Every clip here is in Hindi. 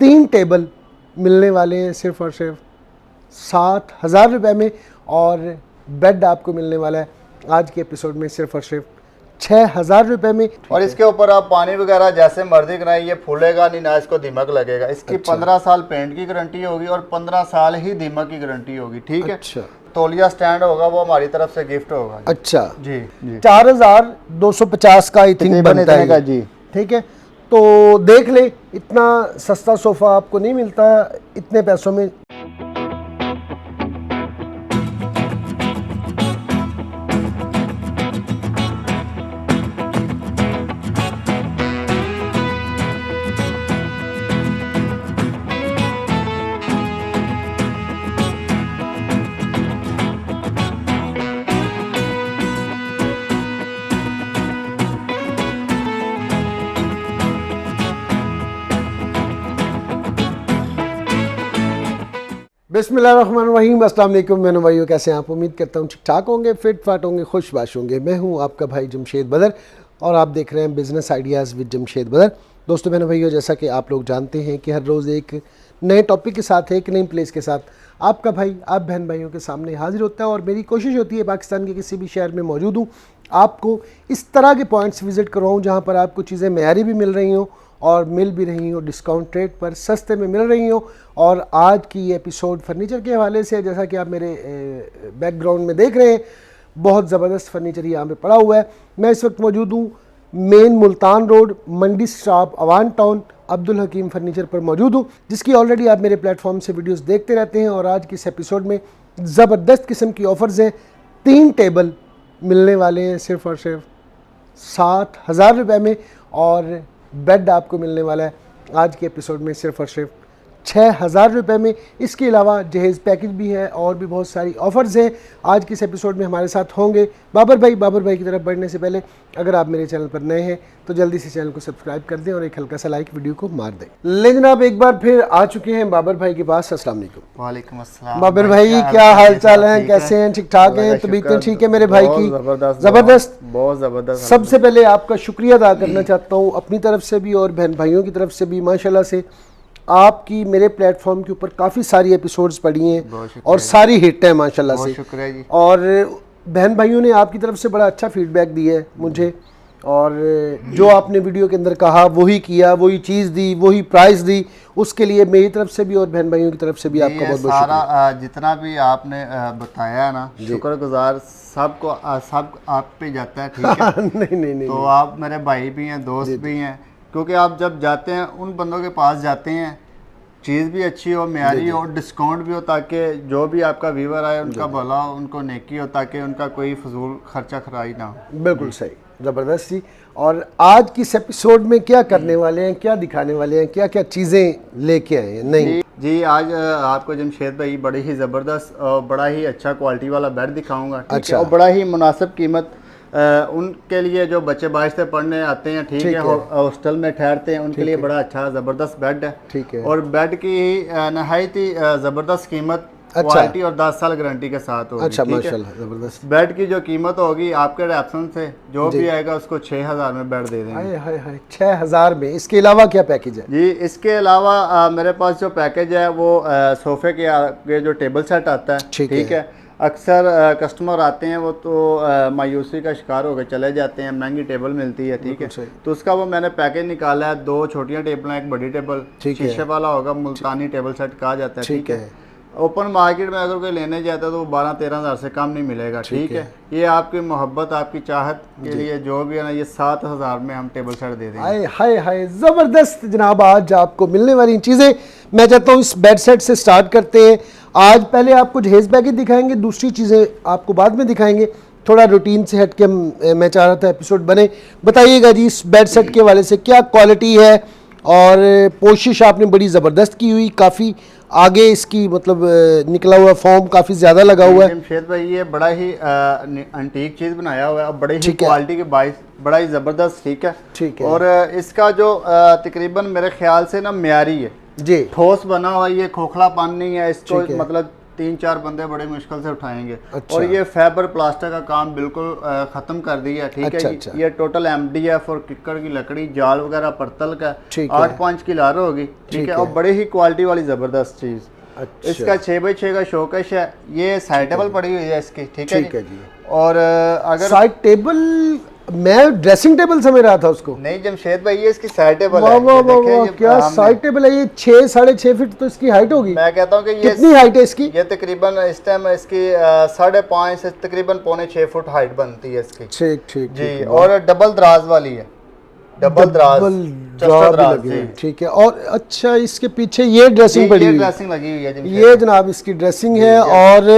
3 टेबल मिलने वाले हैं सिर्फ और सिर्फ 7,000 रुपये में, और बेड आपको मिलने वाला है आज के एपिसोड में सिर्फ और सिर्फ 6,000 रुपये में। और इसके ऊपर आप पानी वगैरह जैसे मर्जी कराएं, ये फूलेगा नहीं, ना इसको दीमक लगेगा। इसकी 15 साल पेंट की गारंटी होगी और 15 साल ही दीमक की गारंटी होगी, ठीक है। अच्छा, तौलिया स्टैंड होगा वो हमारी तरफ से गिफ्ट होगा। अच्छा जी जी 4,250 का आई थिंक बनता है जी, ठीक है। तो देख ले, इतना सस्ता सोफ़ा आपको नहीं मिलता इतने पैसों में। बिस्मिल्लाहिर्रहमानिर्रहीम, अस्सलाम वालेकुम मेरे भाइयों, कैसे हैं आप? उम्मीद करता हूँ ठीक ठाक होंगे, फिट फाट होंगे, खुशबाश होंगे। मैं हूँ आपका भाई जमशेद बदर और आप देख रहे हैं बिज़नेस आइडियाज़ विद जमशेद बदर। दोस्तों मेरे भाइयों, जैसा कि आप लोग जानते हैं कि हर रोज़ एक नए टॉपिक के साथ, एक नई प्लेस के साथ आपका भाई आप बहन भाइयों के सामने हाजिर होता है। और मेरी कोशिश होती है पाकिस्तान के किसी भी शहर में मौजूद हूँ, आपको इस तरह के पॉइंट्स विज़िट करवाऊँ जहाँ पर आपको चीज़ें मेयारी भी मिल रही हों और मिल भी रही हो डिस्काउंट रेट पर, सस्ते में मिल रही हो। और आज की ये एपिसोड फर्नीचर के हवाले से, जैसा कि आप मेरे बैकग्राउंड में देख रहे हैं, बहुत ज़बरदस्त फर्नीचर यहाँ पे पड़ा हुआ है। मैं इस वक्त मौजूद हूँ मेन मुल्तान रोड, मंडी स्टॉप, अवान टाउन, अब्दुल हकीम फर्नीचर पर मौजूद हूँ, जिसकी ऑलरेडी आप मेरे प्लेटफॉर्म से वीडियोज़ देखते रहते हैं। और आज की इस एपिसोड में ज़बरदस्त किस्म की ऑफ़र्स हैं। 3 टेबल मिलने वाले हैं सिर्फ और सिर्फ 7,000 रुपये में, और बेड आपको मिलने वाला है आज के एपिसोड में सिर्फ और सिर्फ 6,000 रुपये में। इसके अलावा जहेज़ पैकेज भी है और भी बहुत सारी ऑफ़र्स हैं। आज के इस एपिसोड में हमारे साथ होंगे बाबर भाई की तरफ बढ़ने से पहले अगर आप मेरे चैनल पर नए हैं तो जल्दी से चैनल को सब्सक्राइब कर दें और एक हल्का सा लाइक वीडियो को मार दें। ले जनाब, एक बार फिर आ चुके हैं बाबर भाई के पास। अस्सलाम वालेकुम। वालेकुम अस्सलाम। बाबर भाई, क्या हाल चाल है? कैसे हैं? ठीक ठाक हैं? तबीयत ठीक है मेरे भाई की? ज़बरदस्त, बहुत ज़बरदस्त। सबसे पहले आपका शुक्रिया अदा करना चाहता हूँ अपनी तरफ से भी और बहन भाइयों की तरफ से भी। माशाल्लाह से आपकी मेरे प्लेटफॉर्म के ऊपर काफ़ी सारी एपिसोड्स पड़ी हैं और सारी हिट है माशाल्लाह से। शुक्रिया जी। और बहन भाइयों ने आपकी तरफ से बड़ा अच्छा फीडबैक दिया है मुझे, और जो आपने वीडियो के अंदर कहा वही किया, वही चीज़ दी, वही प्राइस दी, उसके लिए मेरी तरफ से भी और बहन भाइयों की तरफ से भी आपका बहुत बहुत सारा जितना भी आपने बताया ना, शुक्रगुजार सबको, सब आप पे जाता है, ठीक है। नहीं, तो आप मेरे भाई भी हैं, दोस्त भी हैं, क्योंकि आप जब जाते हैं उन बंदों के पास जाते हैं, चीज़ भी अच्छी हो, मेयारी हो, डिस्काउंट भी हो, ताकि जो भी आपका व्यूवर आए उनका भला हो, उनको नेकी हो, ताकि उनका कोई फजूल खर्चा खराई ना हो। बिल्कुल सही, ज़बरदस्त जी। और आज की इस एपिसोड में क्या करने वाले हैं, क्या दिखाने वाले हैं, क्या क्या चीज़ें लेके आए हैं? नहीं जी, आज आपको जमशेद भाई बड़ी ही ज़बरदस्त और बड़ा ही अच्छा क्वालिटी वाला बेड दिखाऊंगा, ठीक है। और बड़ा ही मुनासिब कीमत उनके लिए जो बच्चे बाहर से पढ़ने आते हैं, ठीक है, हॉस्टल में ठहरते हैं, उनके लिए बड़ा अच्छा ज़बरदस्त बेड है, ठीक है। और बेड की नहायत ही ज़बरदस्त कीमत, क्वालिटी और 10 साल गारंटी के साथ होगी। अच्छा, माशाल्लाह, ज़बरदस्त। बेड की जो कीमत होगी आपके रेफरेंस से जो भी आएगा उसको 6,000 में बेड दे देंगे। हाय 6,000 में। इसके अलावा क्या पैकेज है? जी, इसके अलावा मेरे पास जो पैकेज है वो सोफे के आगे जो टेबल सेट आता है, ठीक है। अक्सर कस्टमर आते हैं वो तो मायूसी का शिकार होकर चले जाते हैं, महंगी टेबल मिलती है, ठीक है। तो उसका वो मैंने पैकेज निकाला है, 2 छोटियां टेबल, एक बड़ी टेबल, शीशे वाला होगा, मुल्तानी टेबल सेट कहा जाता है, ठीक है। ओपन मार्केट में अगर कोई लेने जाता है तो 12-13 हज़ार से कम नहीं मिलेगा, ठीक है। ये आपकी मोहब्बत, आपकी चाहत के लिए जो भी है ना, ये 7,000 में हम टेबल सेट दे देंगे। हाय ज़बरदस्त जनाब। आज आपको मिलने वाली चीज़ें मैं चाहता हूँ इस बेड सेट से स्टार्ट करते हैं। आज पहले आपको जहेज़ पैकेज दिखाएंगे, दूसरी चीज़ें आपको बाद में दिखाएंगे। थोड़ा रूटीन से हट के मैं चाह रहा था एपिसोड बने। बताइएगा जी, इस बेड सेट के वाले से क्या क्वालिटी है, और कोशिश आपने बड़ी ज़बरदस्त की हुई, काफ़ी आगे इसकी मतलब निकला हुआ फॉर्म काफ़ी ज़्यादा लगा हुआ है। जमशेद भाई ये बड़ा ही एंटीक चीज़ बनाया हुआ है, बड़े ही क्वालिटी के बाइस, बड़ा ही ज़बरदस्त, ठीक है, ठीक है। और इसका जो तकरीबन मेरे ख्याल से ना मेयारी है जी, ठोस बना हुआ, ये खोखलापन नहीं है, इसको मतलब 3-4 बंदे बड़े मुश्किल से उठाएंगे। अच्छा। और ये फाइबर प्लास्टर का काम बिल्कुल खत्म कर दिया, ठीक है। अच्छा। ये टोटल MDF और किक्कड़ की लकड़ी, जाल वगैरह पत्तल का, ठीक है। 8-5 की लार होगी, ठीक है। और बड़े ही क्वालिटी वाली जबरदस्त चीज। अच्छा। इसका 6x6 का शोकेश है, ये साइड टेबल पड़ी हुई है इसकी, ठीक है जी। और अगर साइड टेबल, मैं ड्रेसिंग टेबल समझ रहा था उसको। नहीं जमशेद भाई, ये इसकी साइड टेबल वाह है। वाह ये वाह देखें, वाह, ये क्या सामने। साइड टेबल है ये। 6-6.5 फीट तो इसकी हाइट होगी। मैं कहता हूँ कि ये कितनी हाइट है इसकी? ये तकरीबन इस टाइम इसकी 5.5 से तकरीबन 6.25 फुट हाइट बनती है इसकी। ठीक जी। और डबल दराज वाली है, डबल दराज चस्टर दराज, जी। ठीक है। और अच्छा, इसके पीछे ये ड्रेसिंग पड़ी हुई है, ड्रेसिंग लगी हुई है जमशेद। ये जनाब इसकी ड्रेसिंग है। और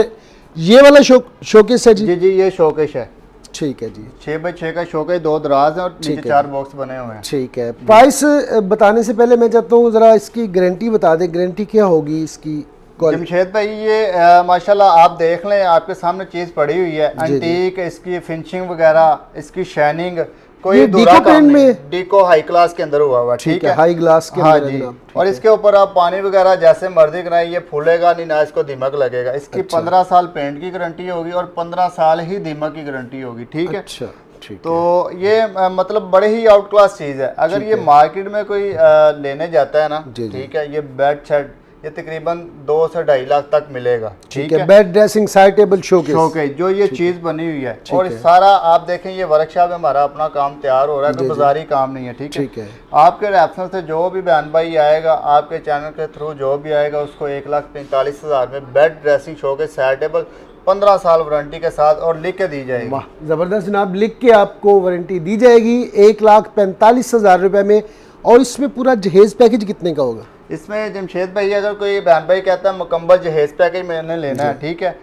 ये वाला शोकेस है जी। जी ये शोकेश है, ठीक है जी। 6x6 का शोकेश, 2 दराज है और नीचे 4 बॉक्स बने हुए हैं। ठीक है। प्राइस बताने से पहले मैं चाहता हूँ जरा इसकी गारंटी बता दें, गारंटी क्या होगी इसकी? जमशेद भाई ये माशाल्लाह आप देख लें, आपके सामने चीज पड़ी हुई है, एंटीक, इसकी फिनिशिंग वगैरह, इसकी शाइनिंग, कोई डीको पेंट में, डीको हाई क्लास के अंदर हुआ हुआ, ठीक है, हाई ग्लास के हाँ अंदर जी। है। और इसके ऊपर आप पानी वगैरह जैसे मर्जी कराएं, ये फूलेगा नहीं, ना इसको दीमक लगेगा। इसकी 15 साल पेंट की गारंटी होगी और 15 साल ही दीमक की गारंटी होगी, ठीक है। अच्छा, ठीक है। तो ये मतलब बड़े ही आउट क्लास चीज है। अगर ये मार्केट में कोई लेने जाता है ना, ठीक है, ये बेड सेट ये तकरीबन 2 से 2.5 लाख तक मिलेगा, ठीक है। Bed dressing side table showcase जो ये चीज बनी हुई है। और सारा आप देखें, ये वर्कशॉप में हमारा अपना काम तैयार हो रहा है, कोई बाजारी काम नहीं है, ठीक है। आपके रेफरेंस से जो भी बयान भाई आएगा, आपके चैनल के थ्रू जो भी आएगा, उसको 1,45,000 में bed dressing showcase side table 15 साल वारंटी के साथ और लिख के दी जाएगी। वाह, जबरदस्त जनाब, लिख के आपको वारंटी दी जाएगी 1,45,000 रुपए में। और इसमें पूरा जहेज पैकेज कितने का होगा? इसमें जमशेद भाई, अगर कोई बहन भाई कहता है मुकम्मल जहेज पैकेज मैंने लेना है, ठीक है,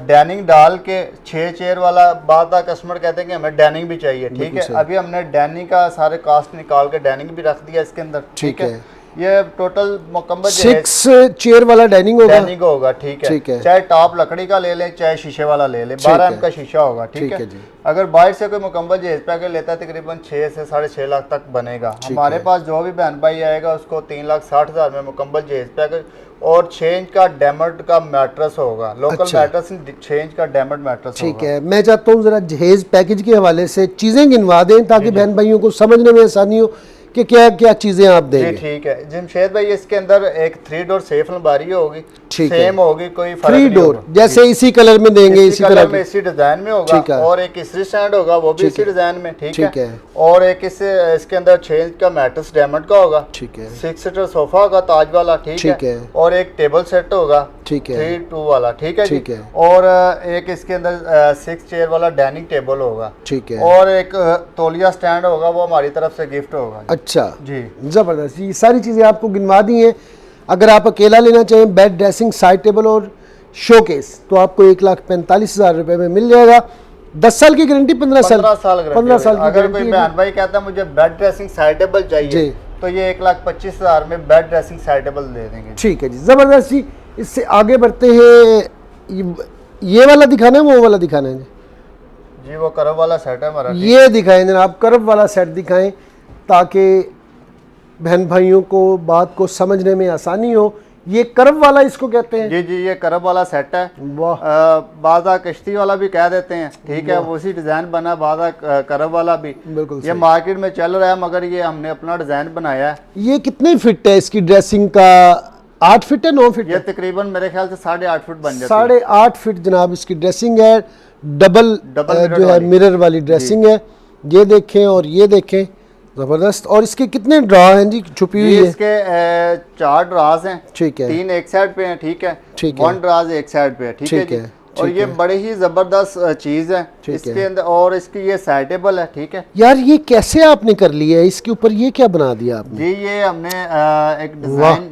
डैनिंग डाल के 6 चेयर वाला, बाद कस्टमर कहते हैं कि हमें डैनिंग भी चाहिए, ठीक है। अभी हमने डैनिंग का सारे कास्ट निकाल के डैनिंग भी रख दिया इसके अंदर, ठीक है। ये टोटल मुकम्मल 6 चेयर वाला डाइनिंग होगा, ठीक है। चाहे टॉप लकड़ी का ले लें, चाहे शीशे वाला ले लें, 12 एम का शीशा होगा, ठीक है। अगर बाहर से कोई मुकम्मल जहेज पैकेज लेता है, तकरीबन 6 से 6.5 लाख तक बनेगा। हमारे पास जो भी बहन भाई आएगा, उसको 3,60,000 में मुकम्मल जहेज पैकेज और 6 इंच का डैमर्ड का मैट्रेस होगा, लोकल मैट्रेस, 6 इंच का डैमर्ड मैट्रेस, ठीक है। मैं चाहता हूँ जरा जहेज पैकेज के हवाले से चीजें गिनवा दें, ताकि बहन भाइयों को समझने में आसानी हो कि क्या क्या चीजें आप देंगे। ठीक है जमशेद भाई, इसके अंदर एक 3 डोर सेफ अलमारी होगी, ठीक सेम होगी, कोई 3 डोर जैसे इसी कलर में देंगे, इसी तरह में, इसी डिजाइन में होगा। और एक इसी स्टैंड होगा, वो भी इसी डिजाइन में, ठीक है। और एक इसके अंदर 6 इंच का मैट्रेस डायमंड का होगा, ठीक है। 6 सीटर सोफा होगा ताज वाला, ठीक है। और एक टेबल सेट होगा, ठीक है, 3-2 वाला, ठीक है, ठीक है। और एक इसके अंदर 6 चेयर वाला डाइनिंग टेबल होगा, ठीक है। और एक तौलिया स्टैंड होगा, वो हमारी तरफ से गिफ्ट होगा। अच्छा जी, जबरदस्त। ये सारी चीजें आपको गिनवा दी हैं। अगर आप अकेला लेना चाहें बेड ड्रेसिंग साइड टेबल और शोकेस, तो आपको 1,45,000 रुपए में मिल जाएगा। 10 साल की गारंटी, 15 साल की। अगर कोई बहन भाई कहता है मुझे बेड ड्रेसिंग साइड टेबल चाहिए, तो ये 1,25,000 में बेड ड्रेसिंग साइड टेबल दे देंगे। ठीक है जी, जबरदस्त जी। इससे आगे बढ़ते हैं, ये वाला दिखाना है, वो वाला दिखाना है जी? वो कर्व वाला सेट है हमारा। ये दिखाएं जनाब, कर्व वाला सेट दिखाएं, ताकि बहन भाइयों को बात को समझने में आसानी हो। ये कर्व वाला इसको कहते हैं? जी, ये कर्व वाला सेट है। बाजा कश्ती वाला भी कह देते हैं, ठीक है, वो उसी डिजाइन बना, बाजा कर्व वाला भी। बिल्कुल, ये मार्केट में चल रहा है, मगर ये हमने अपना डिजाइन बनाया है। ये कितने फिट है इसकी ड्रेसिंग का? 8 फीट है, 9 फीट? ये तकरीबन मेरे ख्याल से 8.5 फीट बन जाती है। 8.5 फीट जनाब इसकी ड्रेसिंग है। डबल जो है मिरर वाली ड्रेसिंग है। ये देखें और ये देखें, जबरदस्त। और इसके कितने ड्रा हैं जी छुपी हुई है? इसके 4 ड्राज हैं, ठीक है। 3 एक साइड पे हैं, ठीक है, 1 ड्राज एक साइड पे है, ठीक है। और ये बड़ी ही जबरदस्त चीज है इसके अंदर। और इसकी ये साइड टेबल है, ठीक है। यार ये कैसे आपने कर लिया है? इसके ऊपर ये क्या बना दिया आपने? जी, ये हमने एक डिजाइन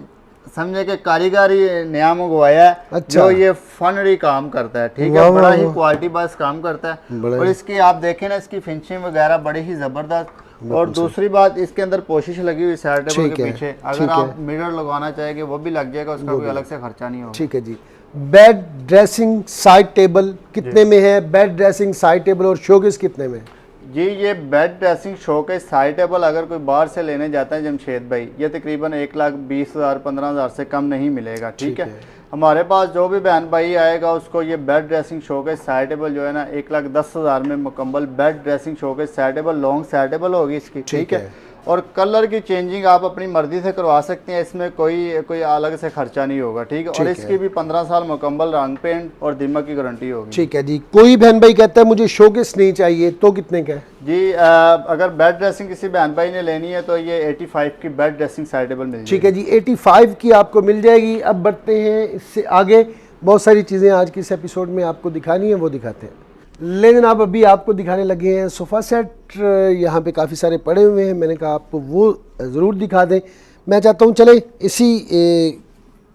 समझे कि कारीगरी नया मंगवाया है। अच्छा। जो ये फनरी काम करता है, ठीक है, बड़ा ही क्वालिटी बस काम करता है। और इसकी आप देखें ना, इसकी फिनिशिंग वगैरह बड़ी ही जबरदस्त। और दूसरी बात, इसके अंदर पोशिश लगी हुई साइड टेबल के पीछे, अगर आप मिरर लगवाना चाहेंगे वो भी लग जाएगा, उसका कोई अलग से खर्चा नहीं होगा। ठीक है जी। बेड ड्रेसिंग साइड टेबल कितने में है? बेड ड्रेसिंग साइड टेबल और शोकेस कितने में? जी, ये bed dressing showcase side table अगर कोई बाहर से लेने जाता है जमशेद भाई, ये तकरीबन 1,20,000 15,000 से कम नहीं मिलेगा, ठीक है। हमारे पास जो भी बहन भाई आएगा उसको ये bed dressing showcase side table जो है ना 1,10,000 में मुकम्मल bed dressing showcase side table long side table होगी इसकी, ठीक है। और कलर की चेंजिंग आप अपनी मर्जी से करवा सकते हैं, इसमें कोई अलग से खर्चा नहीं होगा, ठीक है। और इसकी भी 15 साल मुकम्मल रंग पेंट और दीमक की गारंटी होगी। ठीक है जी। कोई बहन भाई कहता है मुझे शोकेस नहीं चाहिए तो कितने का है जी? अगर बेड ड्रेसिंग किसी बहन भाई ने लेनी है तो ये 85 की बेड ड्रेसिंग साइड टेबल मिल जाएगी। ठीक है जी, 85 की आपको मिल जाएगी। अब बढ़ते हैं इससे आगे, बहुत सारी चीज़ें आज के इस एपिसोड में आपको दिखानी है, वो दिखाते हैं। लेकिन आप अभी आपको दिखाने लगे हैं सोफ़ा सेट। यहाँ पे काफ़ी सारे पड़े हुए हैं, मैंने कहा आपको वो ज़रूर दिखा दें। मैं चाहता हूँ चले इसी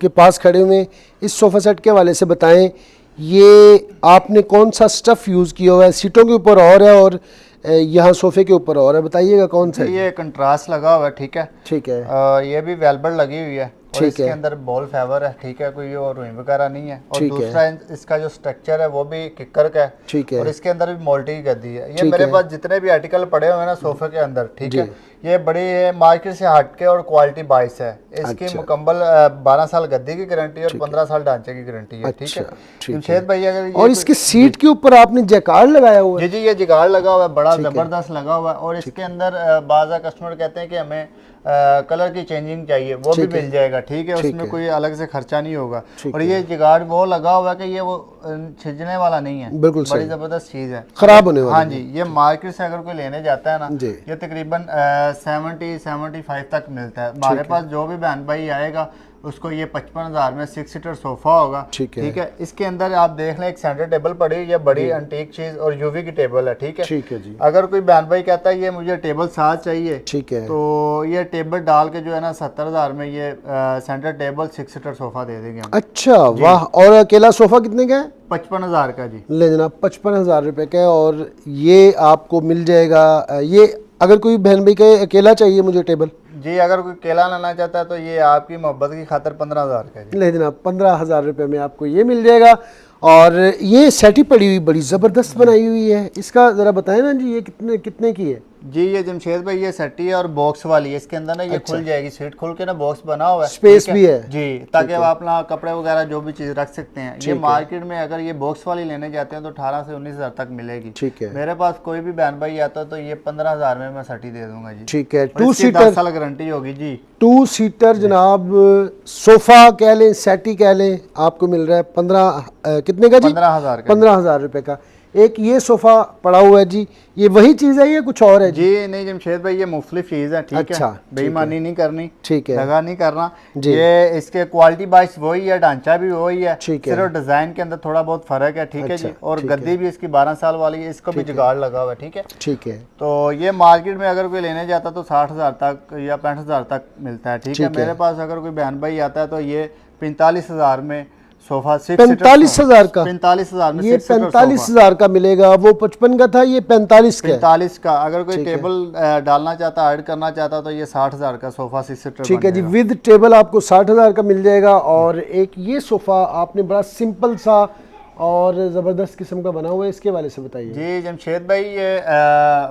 के पास खड़े हुए इस सोफ़ा सेट के हवाले से बताएं, ये आपने कौन सा स्टफ़ यूज़ किया हुआ है? सीटों के ऊपर और है और यहाँ सोफ़े के ऊपर और है, बताइएगा कौन सा है? ये कंट्रास्ट लगा हुआ है, ठीक है। ठीक है। ये भी वेलवेट लगी हुई है और इसके अंदर बॉल फाइबर है, ठीक है, कोई और रुई वगैरह नहीं है। और दूसरा इसका जो स्ट्रक्चर है वो भी किक्कर का है, ठीक है। और इसके अंदर भी मोल्टी की गद्दी है। ये मेरे पास जितने भी आर्टिकल पड़े हुए हैं ना सोफे के अंदर, ठीक है, ये बड़ी मार्केट से हटके और क्वालिटी बाइस है। इसकी मुकम्मल 12 साल गद्दी की गारंटी और 15 साल ढांचे की गारंटी है, ठीक है। जमशेद भाई अगर और इसके सीट के ऊपर आपने जैकार्ड लगाया हुआ है? जी, ये जगाड़ लगा हुआ है, बड़ा जबरदस्त लगा हुआ है। और इसके अंदर बाज़ा कस्टमर कहते हैं कि हमें कलर की चेंजिंग चाहिए, वो भी मिल जाएगा, ठीक है। उसमें कोई अलग से खर्चा नहीं होगा। और ये जगाड़ वो लगा हुआ है कि ये वो छिजने वाला नहीं है, बिल्कुल बड़ी जबरदस्त चीज़ है, खराब होने वाला। हाँ जी, ये मार्केट से अगर कोई लेने जाता है ना, ये तकरीबन 70-75 तक मिलता है। हमारे पास जो भी बहन भाई आएगा उसको ये 55,000 में 6 सीटर सोफा होगा, ठीक है। इसके अंदर आप देख लें एक सेंटर टेबल पड़ी हुई है, बड़ी एंटीक चीज और यूवी की टेबल है, ठीक है जी। अगर कोई बहन भाई कहता है ये मुझे टेबल साथ चाहिए, ठीक है, तो ये टेबल डाल के जो है ना 70,000 में ये सेंटर टेबल 6 सीटर सोफा दे देंगे हम। अच्छा, वाह। और अकेला सोफा कितने का है? 55,000 का जी। ले जनाब, 55,000 रुपए का है। और ये आपको मिल जाएगा। ये अगर कोई बहन भाई कहे अकेला चाहिए मुझे टेबल, जी, अगर कोई केला लाना चाहता है तो ये आपकी मोहब्बत की खातिर 15,000 का है। ले जनाब, 15,000 रुपये में आपको ये मिल जाएगा। और ये सेट ही पड़ी हुई बड़ी ज़बरदस्त बनाई हुई है, इसका ज़रा बताएं ना जी, ये कितने की है? जी, ये जमशेद भाई ये सेटी है और बॉक्स वाली है। इसके अंदर ना ये खुल जाएगी, सीट खुल के ना बॉक्स बना हुआ है, स्पेस भी है जी, ताकि आप अपना कपड़े वगैरह जो भी चीज़ रख सकते हैं। ये मार्केट में अगर ये बॉक्स वाली लेने जाते हैं तो 18 से 19,000 तक मिलेगी, ठीक है। मेरे पास कोई भी बहन भाई आता है तो ये 15,000 में मैं सेटी दे दूंगा जी, ठीक है। 2 सीटर, 10 साल गारंटी होगी जी। 2 सीटर जनाब, सोफा कह लें, सेटी कह लें, आपको मिल रहा है 15 कितने का जी? 15,000 का। 15,000 रुपये का। एक ये सोफ़ा पड़ा हुआ है जी, ये वही चीज़ है, ये कुछ और है जी? नहीं जमशेद भाई, ये मुख्तलिफ चीज़ है, ठीक है, बेईमानी नहीं करनी, ठीक है, दगा नहीं करना। ये इसके क्वालिटी वाइज वही है, ढांचा भी वही है, सिर्फ डिज़ाइन के अंदर थोड़ा बहुत फ़र्क है, ठीक है जी। और गद्दी भी इसकी 12 साल वाली है, इसको भी जुगाड़ लगा हुआ है, ठीक है, ठीक है। तो ये मार्केट में अगर कोई लेने जाता तो 60,000 तक या 65,000 तक मिलता है, ठीक है। मेरे पास अगर कोई बहन भाई आता है तो ये 45,000 में सोफा 45,000 का, 45,000 में ये 45,000 का मिलेगा। वो 55 का था, ये 45 का। अगर कोई टेबल डालना चाहता, ऐड करना चाहता तो ये 60,000 का सोफा 6 सीटर, ठीक है जी। विद टेबल आपको 60,000 का मिल जाएगा। और एक ये सोफा आपने बड़ा सिंपल सा और ज़बरदस्त किस्म का बना हुआ है, इसके वाले से बताइए। जी जमशेद भाई, ये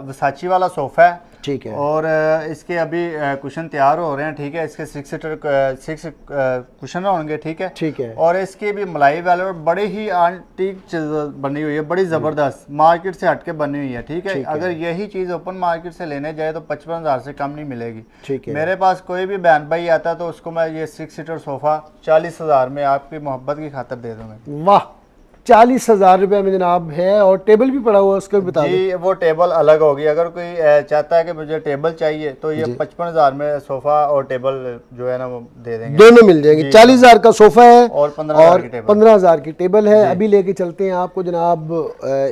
वसाची वाला सोफ़ा है, ठीक है। और इसके अभी कुशन तैयार हो रहे हैं, ठीक है। इसके 6 सीटर 6 कुशन होंगे, ठीक है, ठीक है। और इसकी भी मलाई वाले बड़ी ही एंटीक चीज बनी हुई है, बड़ी ज़बरदस्त, मार्केट से हटके बनी हुई है, ठीक है। अगर यही चीज़ ओपन मार्केट से लेने जाए तो 55,000 से कम नहीं मिलेगी, ठीक है। मेरे पास कोई भी बहन भाई आता है तो उसको मैं ये 6 सीटर सोफ़ा 40,000 में आपकी मोहब्बत की खातिर दे दूँगा। वाह, 40,000 रुपये में जनाब है। और टेबल भी पड़ा हुआ है, उसका भी बता जी। वो टेबल अलग होगी, अगर कोई चाहता है कि मुझे टेबल चाहिए तो ये 55,000 में सोफा और टेबल जो है ना वो दे देंगे, दोनों मिल जाएंगे। 40,000 का सोफा है और 15,000 की टेबल है। अभी लेके चलते हैं आपको जनाब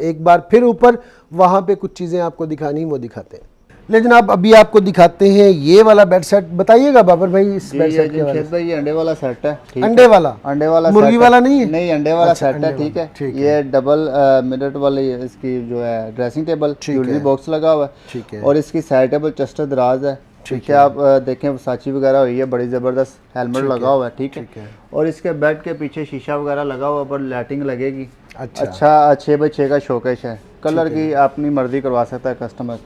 एक बार फिर ऊपर, वहाँ पे कुछ चीज़ें आपको दिखानी वो दिखाते हैं। लेकिन जनाब अभी आपको दिखाते हैं ये वाला बेड सेट। बताइएगा बाबर भाई इस बेड सेट के बारे में। भाई ये अंडे वाला सेट है, अंडे वाला मुर्गी वाला नहीं है? नहीं, अंडे वाला सेट है, ठीक है। ये डबल मिनट वाली इसकी जो है ड्रेसिंग टेबल, ज्वेलरी बॉक्स लगा हुआ है, ठीक है। और इसकी साइड टेबल चेस्टर दराज है, ठीक है। आप देखें वसाची वगैरह हुई है, बड़ी ज़बरदस्त हेलमेट लगा हुआ है, ठीक है। और इसके बेड के पीछे शीशा वगैरह लगा हुआ, पर लाइटिंग लगेगी। अच्छा 6x6 का शोकेस है, कलर की अपनी मर्जी करवा सकता है कस्टमर।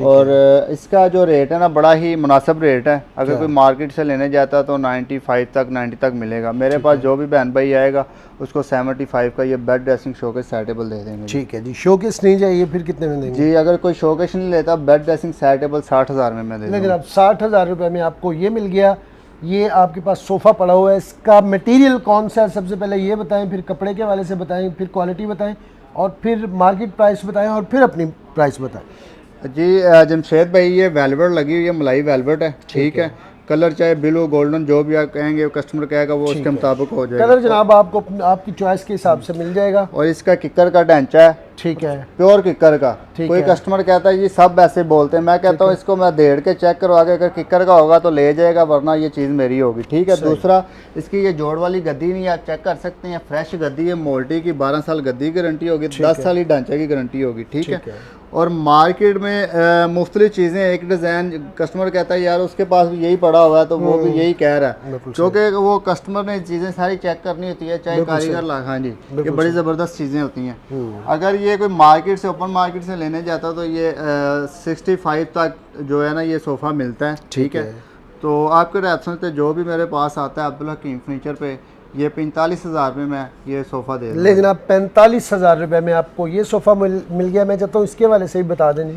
और इसका जो रेट है ना बड़ा ही मुनासिब रेट है। अगर कोई मार्केट से लेने जाता तो 95 तक 90 तक मिलेगा। मेरे पास जो भी बहन भाई आएगा उसको 75 का ये बेड ड्रेसिंग शोकेस सेटेबल दे देंगे। ठीक है जी। शोकेस नहीं चाहिए फिर कितने में देंगे जी? अगर कोई शोकेस नहीं लेता बेड ड्रेसिंग सेटेबल 60,000 में मैं दे दूंगा। लेकिन अब 60,000 रुपये में आपको ये मिल गया। ये आपके पास सोफ़ा पड़ा हुआ है, इसका मटेरियल कौन सा है सबसे पहले ये बताएं, फिर कपड़े के वाले से बताएं, फिर क्वालिटी बताएं और फिर मार्केट प्राइस बताएं और फिर अपनी प्राइस बताएं। जी जमशेद भाई ये वेलवेट लगी हुई है, मलाई वेलवेट है। ठीक है, कलर चाहे ब्लू गोल्डन जो भी आप कहेंगे कस्टमर कहेगा वो उसके मुताबिक हो जाएगा। कलर जनाब आपको आपकी चॉइस के हिसाब से मिल जाएगा। और इसका किकर का ढांचा है, ठीक है, प्योर किकर का। कोई कस्टमर कहता है ये सब ऐसे बोलते हैं, मैं कहता हूँ इसको मैं देड़ के चेक करवा के अगर किकर का होगा तो ले जाएगा, वरना ये चीज़ मेरी होगी। ठीक है। दूसरा इसकी ये जोड़ वाली गद्दी नहीं, आप चेक कर सकते हैं, फ्रेश गद्दी है, मोल्टी की 12 साल गद्दी की गारंटी होगी, 10 साल ही ढांचे की गारंटी होगी। ठीक है। और मार्केट में मुख्तलिफ चीज़ें, एक डिज़ाइन कस्टमर कहता है यार उसके पास भी यही पड़ा हुआ है तो वो भी यही कह रहा है, क्योंकि वो कस्टमर ने चीज़ें सारी चेक करनी होती है, चाहे कारीगर ला। हाँ जी, ये बड़ी ज़बरदस्त चीज़ें होती हैं। अगर ये कोई मार्केट से ओपन मार्केट से लेने जाता तो ये 65 तक जो है ना ये सोफ़ा मिलता है। ठीक है। तो आपके रेफरेंस पे जो भी मेरे पास आता है अब्दुल हकीम फर्नीचर पे ये 45,000 में मैं ये सोफ़ा दे दूँ। लेकिन आप 45,000 रुपये में आपको ये सोफ़ा मिल गया। मैं चाहता हूँ इसके वाले से ही बता दें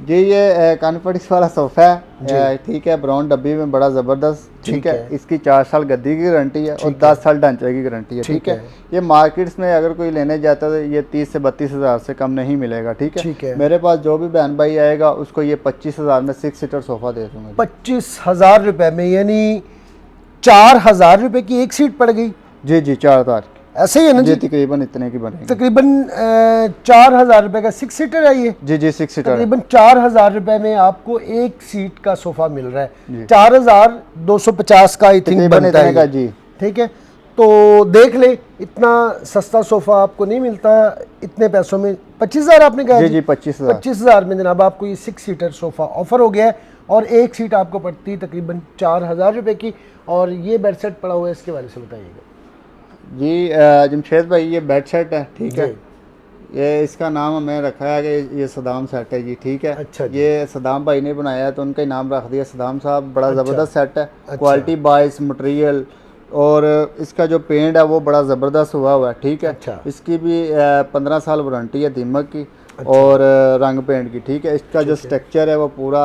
जी। ये कॉन्फिडेंस वाला सोफ़ा है। ठीक है, ब्राउन डब्बी में बड़ा ज़बरदस्त। ठीक है। इसकी 4 साल गद्दी की गारंटी है और 10 साल ढांचे की गारंटी है। ठीक है। ये मार्केट्स में अगर कोई लेने जाता है तो ये 30 से 32,000 से कम नहीं मिलेगा। ठीक है। मेरे पास जो भी बहन भाई आएगा उसको ये 25,000 में 6 सीटर सोफ़ा दे दूँगा। 25,000 रुपये में, यानी 4,000 रुपये की एक सीट पड़ गई। जी जी, 4,000 ऐसे ही है ना जी? तकरीबन इतने की बनेगी। तकरीबन 4,000 रुपये का 6 सीटर है ये। जी जी, 6 सीटर। तकरीबन 4,000 रुपये में आपको एक सीट का सोफ़ा मिल रहा है। 4,250 का आई थिंक बनता है जी। ठीक है। तो देख ले, इतना सस्ता सोफ़ा आपको नहीं मिलता इतने पैसों में। 25,000 आपने कहा? जी जी, 25,000 में जनाब आपको ये 6 सीटर सोफ़ा ऑफ़र हो गया है और एक सीट आपको पड़ती तकरीबन 4,000 रुपये की। और ये बेड सेट पड़ा हुआ है, इसके बारे से बताइएगा जी। जमशेद भाई ये बेड सेट है। ठीक है। ये इसका नाम हमें रखा है कि ये सदाम सेट है जी। ठीक है। अच्छा जी। ये सदाम भाई ने बनाया है तो उनका ही नाम रख दिया सदाम साहब। बड़ा ज़बरदस्त सेट है। क्वालिटी वाइज मटेरियल और इसका जो पेंट है वो बड़ा ज़बरदस्त हुआ है। ठीक है। इसकी भी 15 साल वारंटी है दीमक की और रंग पेंट की। ठीक है। इसका जो स्ट्रक्चर है वो पूरा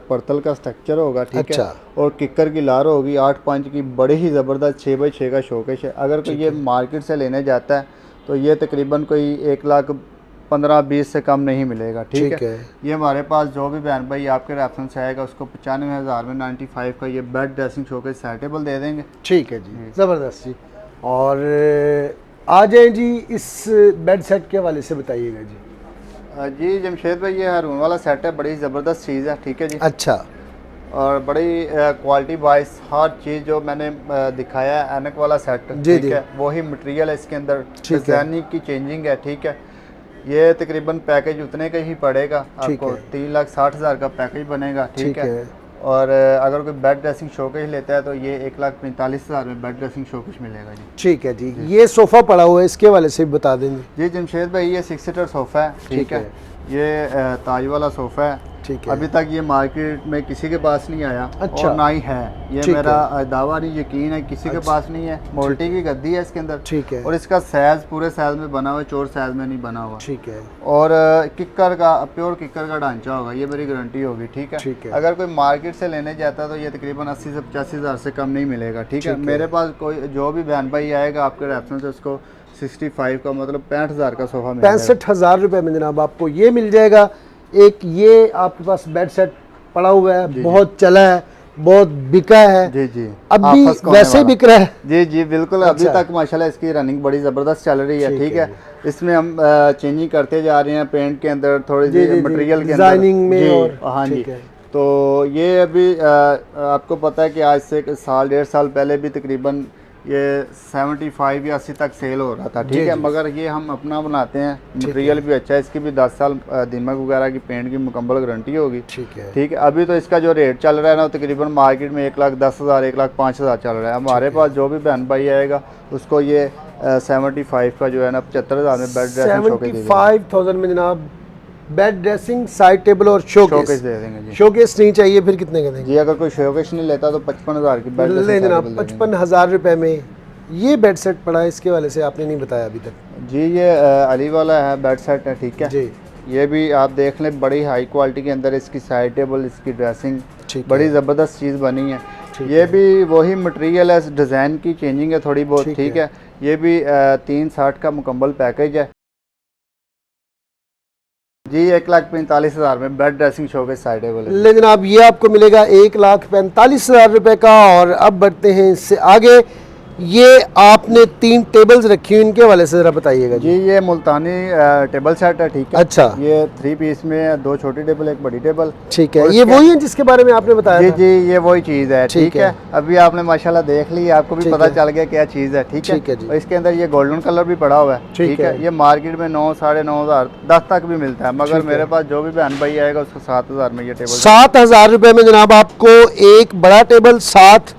पर्तल का स्ट्रक्चर होगा। ठीक है। और किकर की लार होगी 8 पंच की, बड़ी ही ज़बरदस्त 6x6 का शोकेश है। अगर कोई ये मार्केट से लेने जाता है तो ये तकरीबन कोई 1,15,20 से कम नहीं मिलेगा। ठीक है। ये हमारे पास जो भी बहन भाई आपके रेफरेंस से आएगा उसको 95,000 में 95 का ये बेड ड्रेसिंग शोकेस सेटेबल दे देंगे। ठीक है जी, ज़बरदस्त जी। और आ जाए जी इस बेड सेट के हवाले से बताइएगा जी। जी जमशेद भाई ये हारून वाला सेट है, बड़ी ज़बरदस्त चीज़ है। ठीक है जी। अच्छा। और बड़ी क्वालिटी वाइज हर चीज़ जो मैंने दिखाया है एनक वाला सेट। ठीक है। वही मटेरियल है इसके अंदर, डिजाइनिंग की चेंजिंग है। ठीक है। ये तकरीबन पैकेज उतने का ही पड़ेगा आपको, 3,60,000 का पैकेज बनेगा। ठीक है। और अगर कोई बेड ड्रेसिंग शोकेस लेता है तो ये 1,45,000 में बेड ड्रेसिंग शोकेस मिलेगा जी। ठीक है जी। ये सोफ़ा पड़ा हुआ है, इसके वाले से बता देंगे जी जमशेद भाई। ये 6 सीटर सोफ़ा है। ठीक है। ये ताज वाला सोफ़ा है। ठीक है। अभी तक ये मार्केट में किसी के पास नहीं आया। अच्छा। और ना ही है, ये मेरा दावा नहीं यकीन है, किसी के पास नहीं है। मोल्टी की गद्दी है इसके अंदर। ठीक है। और इसका साइज पूरे साइज में बना हुआ है, चोर साइज में नहीं बना हुआ। ठीक है। और किकर का प्योर किकर का ढांचा होगा, ये मेरी गारंटी होगी। ठीक है। ठीक है। अगर कोई मार्केट से लेने जाता है तो ये तकरीबन 80 से 85,000 से कम नहीं मिलेगा। ठीक है। मेरे पास कोई जो भी बहन भाई आएगा आपके रेफरेंस से उसको 65 का मतलब 65,000 का सोफ़ा मिलेगा। 65,000 रुपये में जनाब आपको ये मिल जाएगा। एक ये आपके पास बेड सेट पड़ा हुआ है, बहुत चला है, बहुत बिका है। जी जी। अभी वैसे बिक रहा है। जी जी बिल्कुल। अभी तक माशाल्लाह इसकी रनिंग बड़ी ज़बरदस्त चल रही है। ठीक है। इसमें हम चेंजिंग करते जा रहे हैं, पेंट के अंदर थोड़ी सी मटेरियल के अंदर में। और हाँ जी। तो ये अभी आपको पता है कि आज से 1.5 साल पहले भी तकरीबन ये 75 या 80 तक सेल हो रहा था। ठीक है। मगर ये हम अपना बनाते हैं, मटेरियल भी अच्छा है, इसकी भी 10 साल दीमक वगैरह की पेंट की मुकम्मल गारंटी होगी। ठीक है। ठीक है। अभी तो इसका जो रेट चल रहा है ना तकरीबन मार्केट में 1,10,000 1,05,000 चल रहा है। हमारे पास जो भी बहन भाई आएगा उसको ये 75 का जो है ना 75,000 में बेड ड्रेसिंग शोकेस 75,000 में जनाब बेड ड्रेसिंग, साइड टेबल और शोकेस दे देंगे जी। शोकेस नहीं चाहिए फिर कितने का देंगे जी अगर कोई शोकेस नहीं लेता तो 55,000 की बेड ले जनाब 55,000 रुपए में ये बेड सेट पड़ा है। इसके वाले से आपने नहीं बताया अभी तक जी। ये अली वाला है बेड सेट है, ठीक है जी। ये भी आप देख लें, बड़ी हाई क्वालिटी के अंदर इसकी साइड टेबल, इसकी ड्रेसिंग बड़ी ज़बरदस्त चीज़ बनी है। ये भी वही मटेरियल है, डिज़ाइन की चेंजिंग है थोड़ी बहुत, ठीक है। ये भी 360 का मुकम्मल पैकेज है जी। 1,45,000 में bed dressing showcase side table है। लेकिन अब ये आपको मिलेगा 1,45,000 रुपए का। और अब बढ़ते हैं इससे आगे। ये आपने 3 टेबल्स रखी हुई, इनके वाले से जरा बताइएगा जी। ये मुल्तानी टेबल सेट है, ठीक है। अच्छा। ये 3 पीस में 2 छोटी टेबल, 1 बड़ी टेबल, ठीक है। ये वही है जिसके बारे में आपने बताया जी था? जी ये वही चीज़ है, ठीक है। अभी आपने माशाल्लाह देख ली, आपको भी पता चल गया क्या चीज़ है, ठीक है जी। और इसके अंदर ये गोल्डन कलर भी पड़ा हुआ है, ठीक है। ये मार्केट में 9, 9,500, 10 तक भी मिलता है, मगर मेरे पास जो भी बहन भाई आएगा उसको 7,000 में ये टेबल। 7,000 रुपए में जनाब आपको एक बड़ा टेबल, 7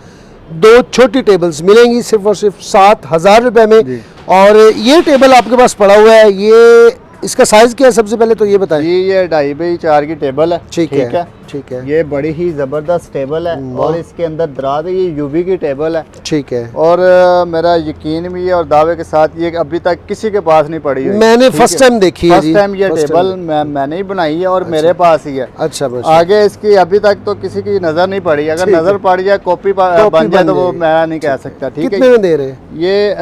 2 छोटी टेबल्स मिलेंगी सिर्फ और सिर्फ 7,000 रुपए में। और ये टेबल आपके पास पड़ा हुआ है, ये इसका साइज क्या है सबसे पहले तो ये बताएं। जी ये 2.5 बाई 4 की टेबल है, ठीक है। ठीक है। ये बड़ी ही जबरदस्त टेबल है और इसके अंदर दराज है, ये यूवी की टेबल है, ठीक है। और मेरा यकीन भी है और दावे के साथ ये अभी तक किसी के पास नहीं पड़ी है। मैंने फर्स्ट टाइम देखी है, फर्स्ट टाइम ये टेबल मैंने ही बनाई है और मेरे पास ही है। अच्छा। आगे इसकी अभी तक तो किसी की नजर नहीं पड़ी, अगर नजर पड़ जाए कॉपी बन जाए तो वो मैं नहीं कह सकता, ठीक है। कितने में दे रहे हैं ये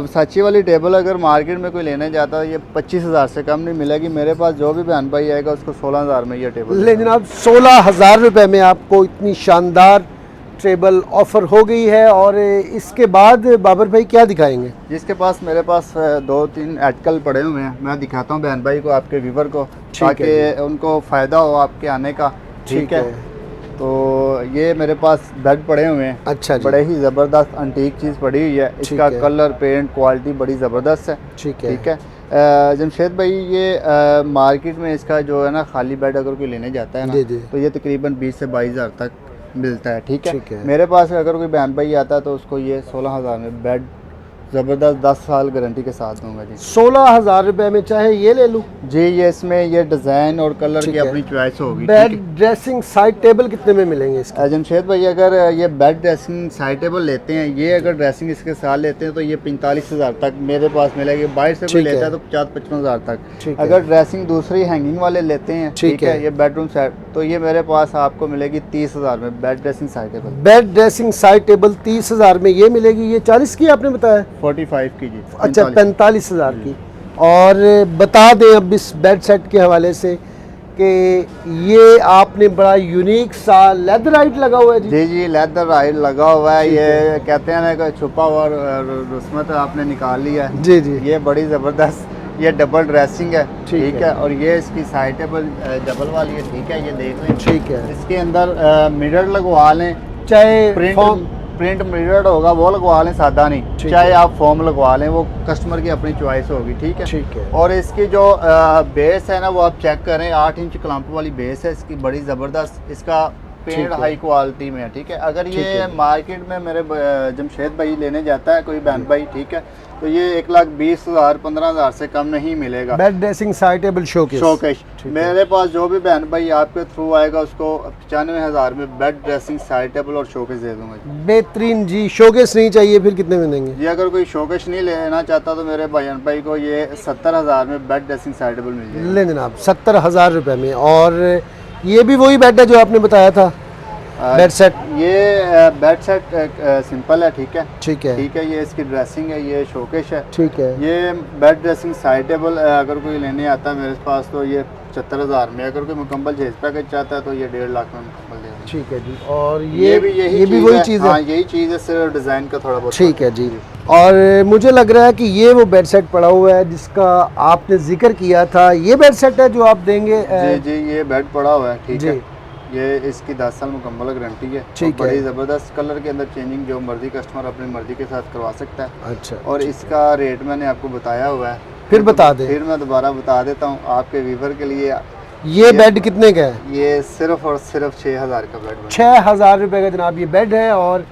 साची वाली टेबल अगर मार्केट में कोई लेने जाता है ये 25,000 से कम नहीं मिलेगी। मेरे पास जो भी बहन भाई आएगा उसको 16,000 में ये टेबल। लेकिन अब 16,000 रुपए में आपको इतनी शानदार टेबल ऑफर हो गई है। और इसके बाद बाबर भाई क्या दिखाएंगे? जिसके पास मेरे पास 2-3 आर्टिकल पड़े हुए हैं, मैं दिखाता हूँ बहन भाई को, आपके व्यूवर को, ताकि उनको फ़ायदा हो आपके आने का, ठीक है। तो ये मेरे पास बेड पड़े हुए हैं, अच्छा जी। बड़े ही ज़बरदस्त अंटीक चीज़ पड़ी हुई है। इसका कलर, पेंट, क्वालिटी बड़ी ज़बरदस्त है, ठीक है। जमशेद भाई ये मार्केट में इसका जो है ना खाली बेड अगर कोई लेने जाता है ना तो ये तकरीबन 20 से 22,000 तक मिलता है, ठीक है। मेरे पास अगर कोई बहन भाई आता है तो उसको ये 16,000 में बेड ज़बरदस्त 10 साल गारंटी के साथ दूंगा जी। 16,000 रुपए में चाहे ये ले लूँ जी। ये इसमें ये डिज़ाइन और कलर की अपनी चॉइस होगी। बेड ड्रेसिंग साइड टेबल कितने में मिलेंगे इसके? जमशेद भाई अगर ये बेड ड्रेसिंग साइड टेबल लेते हैं, ये अगर ड्रेसिंग इसके साथ लेते हैं तो ये 45,000 तक मेरे पास मिलेगी। बाहर से कोई लेता है तो 50-55,000 तक। अगर ड्रेसिंग दूसरी हैंगिंग वाले लेते हैं, ठीक है, ये बेडरूम सेट, तो ये मेरे पास आपको मिलेगी 30,000 में bed dressing side table. Bed dressing side table 30,000 में ये मिलेगी। ये 40 की आपने बताया? 45 की जी। अच्छा 45,000 की। और बता दें अब इस बेड सेट के हवाले से कि ये आपने बड़ा यूनिक सा लेदर राइट लगा हुआ है जी। जी जी लेदर राइट लगा हुआ है। ये कहते हैं ना कि छुपा हुआ रुस्मत आपने निकाल लिया है। जी जी। ये बड़ी ज़बरदस्त ये डबल ड्रेसिंग है, ठीक है। और ये इसकी साइड टेबल डबल वाली है, ठीक है। ये देख लें, ठीक है। इसके अंदर मिरर लगवा लें, चाहे प्रिंट मिरर होगा वो लगवा लें, सादा नहीं, चाहे आप फॉर्म लगवा लें, वो कस्टमर की अपनी चॉइस होगी, ठीक है। ठीक है। और इसकी जो बेस है ना वो आप चेक करें, 8 इंच क्लैंप वाली बेस है इसकी, बड़ी ज़बरदस्त। इसका पेंट हाई क्वालिटी में है, ठीक है। अगर ये मार्केट में मेरे जमशेद भाई लेने जाता है कोई बहन भाई, ठीक है, तो ये 1,20,000 15,000 से कम नहीं मिलेगा। Bed dressing side table showcase मेरे पास जो भी बहन भाई आपके थ्रू आएगा उसको 95,000 में बेड ड्रेसिंग साइड टेबल और शोकेस दे दूंगा जी। बेहतरीन जी। शोकेस नहीं चाहिए फिर कितने में देंगे जी? अगर कोई शोकेस नहीं लेना चाहता तो मेरे बहन भाई को ये 70,000 में बेड ड्रेसिंग साइड टेबल मिल जाएगा। ले जनाब 70,000 रुपए में। और ये भी वही बेड है जो आपने बताया था बेड सेट? ये बेड सेट सिंपल है, ठीक है, ठीक है, ठीक है। ये इसकी ड्रेसिंग है, ये शोकेस है, ठीक है। ये बेड ड्रेसिंग साइड टेबल अगर कोई लेने आता है मेरे पास तो ये 75,000 में। अगर कोई मुकम्मल जेज पैकेज चाहता है तो ये 1.5 लाख में मुकम्मल देगा, ठीक है जी। और ये भी वही चीज़ है। हाँ यही चीज़ है, सिर्फ डिज़ाइन का थोड़ा बहुत, ठीक है जी। और मुझे लग रहा है कि ये वो बेड सेट पड़ा हुआ है जिसका आपने जिक्र किया था, ये बेड सेट है जो आप देंगे? जी जी ये बेड पड़ा हुआ है, ठीक है। ये इसकी 10 साल मुकम्मल गारंटी है, ठीक है। बड़ी ज़बरदस्त कलर के अंदर चेंजिंग जो मर्जी कस्टमर अपनी मर्जी के साथ करवा सकता है। अच्छा। और इसका रेट मैंने आपको बताया हुआ है, फिर बता दें। फिर मैं दोबारा बता देता हूँ आपके व्यूवर के लिए। ये बेड कितने का है? ये सिर्फ और सिर्फ 6,000 का बेड। 6,000 रुपये का जनाब ये बेड है। और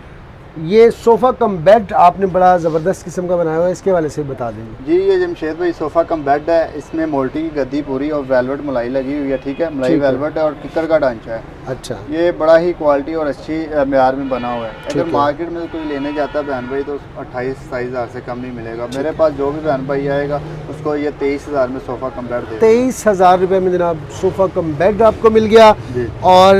ये सोफ़ा कम बेड आपने बड़ा ज़बरदस्त किस्म का बनाया हुआ है, इसके वाले से बता देंगे। जी ये जमशेद भाई सोफ़ा कम बेड है, इसमें मोल्टी की गद्दी पूरी और वेलवेट मलाई लगी हुई है, ठीक है, मलाई वेलवेट है और किकर का ढांचा है। अच्छा, ये बड़ा ही क्वालिटी और अच्छी मेयार में बना हुआ है। अगर मार्केट में कोई लेने जाता है बहन भाई तो 28-27 हज़ार से कम नहीं मिलेगा। मेरे पास जो भी बहन भाई आएगा उसको ये 23 हज़ार में सोफ़ा कम बेड दे 23 हज़ार रुपये में जनाब सोफ़ा कम बेड आपको मिल गया। जी। और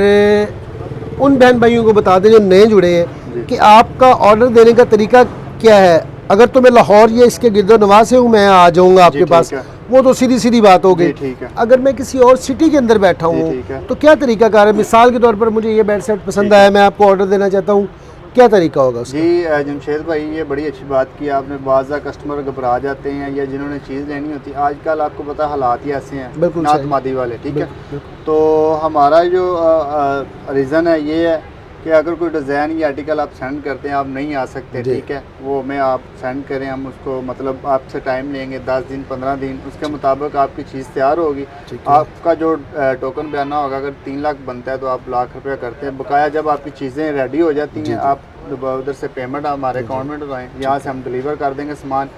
उन बहन भाइयों को बता दें जो नए जुड़े हैं कि आपका ऑर्डर देने का तरीका क्या है। अगर तो मैं लाहौर या इसके गिरदोनवा से हूँ, मैं आ जाऊँगा आपके पास, वो तो सीधी सीधी बात हो गई। ठीक है। अगर मैं किसी और सिटी के अंदर बैठा हूँ तो क्या तरीका कार है? मिसाल के तौर पर मुझे ये बेड सेट पसंद आया, मैं आपको ऑर्डर देना चाहता हूँ, क्या तरीका होगा उसका? जी जमशेद भाई ये बड़ी अच्छी बात की आपने। बाज़ा कस्टमर घबरा जाते हैं या जिन्होंने चीज़ लेनी होती है, आजकल आपको पता हालात ही ऐसे हैं, बिल्कुल नातमादी वाले, ठीक है। तो हमारा जो रीज़न है ये है कि अगर कोई डिज़ाइन या आर्टिकल आप सेंड करते हैं, आप नहीं आ सकते, ठीक है, वो हमें आप सेंड करें, हम उसको मतलब आपसे टाइम लेंगे 10 दिन 15 दिन, उसके मुताबिक आपकी चीज़ तैयार होगी। आपका जो टोकन बयाना होगा, अगर 3 लाख बनता है तो आप लाख रुपया करते हैं बकाया। जब आपकी चीज़ें रेडी हो जाती हैं, आप उधर से पेमेंट हमारे अकाउंट में डलवाएं, यहाँ से हम डिलीवर कर देंगे सामान।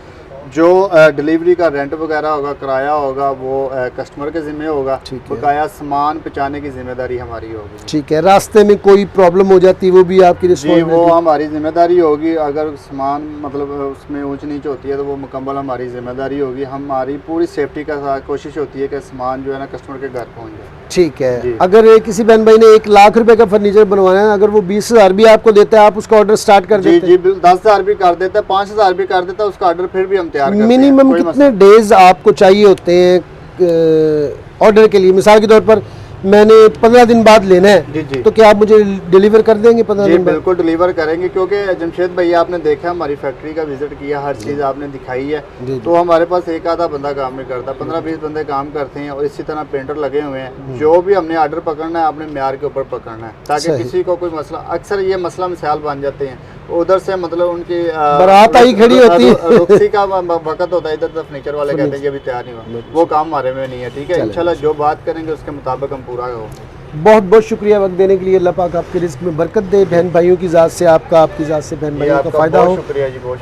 जो डिलीवरी का रेंट वगैरह होगा, किराया होगा, वो कस्टमर के ज़िम्मे होगा, बकाया सामान पहुँचाने की जिम्मेदारी हमारी होगी। ठीक है, रास्ते में कोई प्रॉब्लम हो जाती है वो भी आपकी जी वो हमारी जिम्मेदारी होगी। अगर सामान मतलब उसमें ऊंच नीच होती है तो वो मुकम्मल हमारी जिम्मेदारी होगी। हमारी पूरी सेफ्टी का साथ कोशिश होती है कि सामान जो है ना कस्टमर के घर पहुँच जाए। ठीक है। अगर किसी बहन भाई ने 1 लाख रुपए का फर्नीचर बनवाना है, अगर वो 20 हज़ार भी आपको देता है, आप उसका ऑर्डर स्टार्ट कर देते हैं? जी 10 हज़ार भी कर देता है, 5 हज़ार भी कर देता है, उसका ऑर्डर फिर भी हम तैयार करते हैं। मिनिमम कितने डेज आपको चाहिए होते हैं ऑर्डर के लिए? मिसाल के तौर पर मैंने 15 दिन बाद लेना है, जी तो क्या आप मुझे डिलीवर कर देंगे 15 दिन बाद? बिल्कुल डिलीवर करेंगे, क्योंकि जमशेद भैया आपने देखा हमारी फैक्ट्री का विजिट किया, हर चीज़ आपने दिखाई है। तो हमारे पास एक आधा बंदा काम नहीं करता, 15-20 बंदे काम करते हैं और इसी तरह पेंटर लगे हुए हैं। जो भी हमने ऑर्डर पकड़ना है अपने म्यार के ऊपर पकड़ना है, ताकि किसी को कोई मसला, अक्सर ये मसला मिसाल बन जाते हैं उधर से, मतलब उनकी बारात आई खड़ी होती है, रुकसी का वक्त होता है, इधर तो फर्नीचर वाले कहते हैं कि अभी तैयार नहीं हुआ, वो काम हमारे में नहीं है, ठीक है। इंशाल्लाह जो बात करेंगे उसके मुताबिक हम पूरा हो। बहुत बहुत शुक्रिया वक्त देने के लिए। अल्लाह पाक आपके रिस्क में बरकत दे, बहन भाइयों की ज़ात से आपका, आपकी ज़ात से बहन भाइयों का फ़ायदा हो,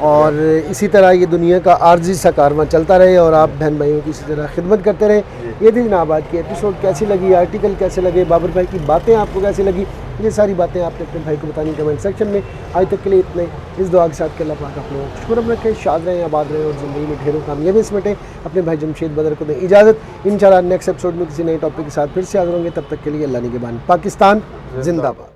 और इसी तरह ये दुनिया का आर्जी सा कारवां चलता रहे और आप बहन भाइयों की इसी तरह खिदमत करते रहे। ये थी जनाब आज की एपिसोड। कैसी लगी, आर्टिकल कैसे लगे, बाबर भाई की बातें आपको कैसी लगी, ये सारी बातें आपने अपने भाई को बतानी कमेंट सेक्शन में। आज तक के लिए इतने, इस दुआ के साथ कि अल्लाह पाक आप लोगों को शुक्र रखें, शाद रहें, आबाद रहें और ज़िंदगी में ढेरों कामयाबी समेटें। अपने भाई जमशेद बदर को दें इजाज़त। इंशाल्लाह नेक्स्ट एपिसोड में किसी नए टॉपिक के साथ फिर से हाज़िर होंगे। तब तक के लिए अल्लाह निगहबान। पाकिस्तान जिंदाबाद।